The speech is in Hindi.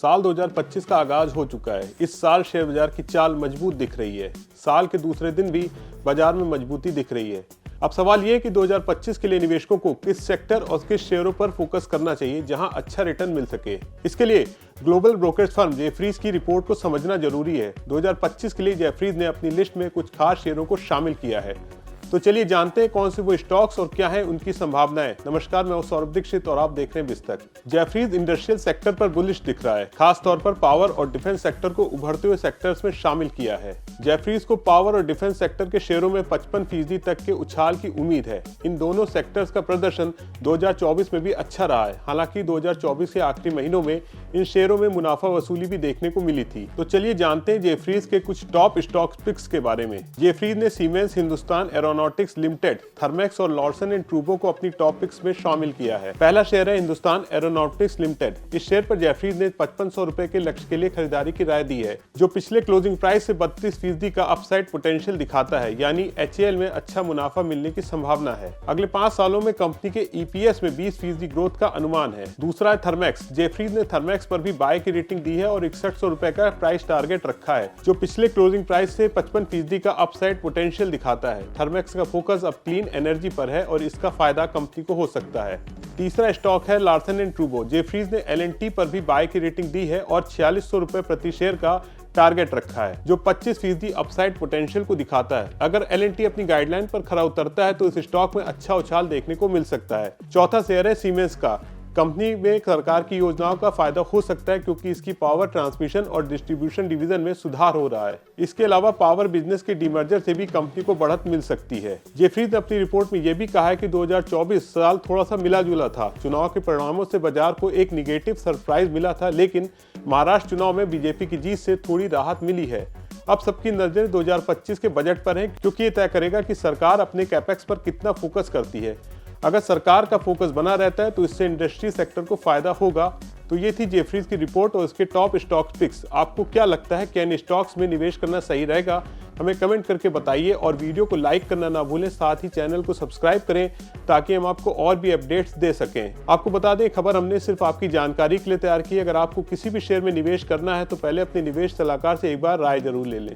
साल 2025 का आगाज हो चुका है। इस साल शेयर बाजार की चाल मजबूत दिख रही है। साल के दूसरे दिन भी बाजार में मजबूती दिख रही है। अब सवाल ये है कि 2025 के लिए निवेशकों को किस सेक्टर और किस शेयरों पर फोकस करना चाहिए जहां अच्छा रिटर्न मिल सके। इसके लिए ग्लोबल ब्रोकरेज फर्म जेफरीज की रिपोर्ट को समझना जरूरी है। 2025 के लिए जेफरीज ने अपनी लिस्ट में कुछ खास शेयरों को शामिल किया है। तो चलिए जानते हैं कौन से वो स्टॉक्स और क्या है उनकी संभावनाएं। नमस्कार, मैं हूं सौरभ दीक्षित और आप देख रहे हैं विस्तक। जेफरीज इंडस्ट्रियल सेक्टर पर बुलिश दिख रहा है। खास तौर पर पावर और डिफेंस सेक्टर को उभरते हुए सेक्टर्स में शामिल किया है। जेफरीज को पावर और डिफेंस सेक्टर के शेयरों में 55% तक के उछाल की उम्मीद है। इन दोनों सेक्टर्स का प्रदर्शन 2024 में भी अच्छा रहा है। हालांकि 2024 के आखिरी महीनों में इन शेयरों में मुनाफा वसूली भी देखने को मिली थी। तो चलिए जानते हैं जेफरीज के कुछ टॉप स्टॉक पिक्स के बारे में। जेफरीज ने siemens, Hindustan aeronautics limited, Thermax और लॉर्सन एंड ट्रूबो को अपनी टॉप पिक्स में शामिल किया है। पहला शेयर है हिंदुस्तान एरोनॉटिक्स लिमिटेड। इस शेयर पर जेफरीज ने 5500 रुपए के लक्ष्य के लिए खरीदारी की राय दी है, जो पिछले क्लोजिंग प्राइस से 32% का अपसाइड पोटेंशियल दिखाता है। यानी एचएएल में अच्छा मुनाफा मिलने की संभावना है। अगले 5 सालों में कंपनी के ईपीएस में 20% ग्रोथ का अनुमान है। दूसरा है थर्मेक्स। जेफरीज ने थर्मेक्स पर भी बाय की रेटिंग दी है और 6100 रुपए का प्राइस टारगेट रखा है, जो पिछले क्लोजिंग प्राइस से 55% का अपसाइड पोटेंशियल दिखाता है। थर्मेक्स का फोकस अब क्लीन एनर्जी पर है और इसका फायदा कंपनी को हो सकता है। तीसरा स्टॉक है लार्सन एंड ट्रूबो। जेफरीज ने एलएनटी पर भी बाय की रेटिंग दी है और 4600 रुपए प्रति शेयर का टारगेट रखा है, जो 25% अपसाइड पोटेंशियल को दिखाता है। अगर एलएनटी अपनी गाइडलाइन पर खरा उतरता है तो इस स्टॉक में अच्छा उछाल देखने को मिल सकता है। चौथा शेयर है सीमेंस का। कंपनी में सरकार की योजनाओं का फायदा हो सकता है क्योंकि इसकी पावर ट्रांसमिशन और डिस्ट्रीब्यूशन डिवीजन में सुधार हो रहा है। इसके अलावा पावर बिजनेस के डीमर्जर से भी कंपनी को बढ़त मिल सकती है। जेफरीज ने अपनी रिपोर्ट में यह भी कहा है कि 2024 साल थोड़ा सा मिला जुला था। चुनाव के परिणामों से बाजार को एक निगेटिव सरप्राइज मिला था, लेकिन महाराष्ट्र चुनाव में बीजेपी की जीत से थोड़ी राहत मिली है। अब सबकी नजर 2025 के बजट पर है, क्योंकि ये तय करेगा कि सरकार अपने कैपेक्स पर कितना फोकस करती है। अगर सरकार का फोकस बना रहता है तो इससे इंडस्ट्री सेक्टर को फायदा होगा। तो ये थी जेफरीज की रिपोर्ट और इसके टॉप स्टॉक पिक्स। आपको क्या लगता है, क्या इन स्टॉक्स में निवेश करना सही रहेगा? हमें कमेंट करके बताइए और वीडियो को लाइक करना ना भूलें। साथ ही चैनल को सब्सक्राइब करें ताकि हम आपको और भी अपडेट्स दे सकें। आपको बता दें, खबर हमने सिर्फ आपकी जानकारी के लिए तैयार की है। अगर आपको किसी भी शेयर में निवेश करना है तो पहले अपने निवेश सलाहकार से एक बार राय जरूर ले लें।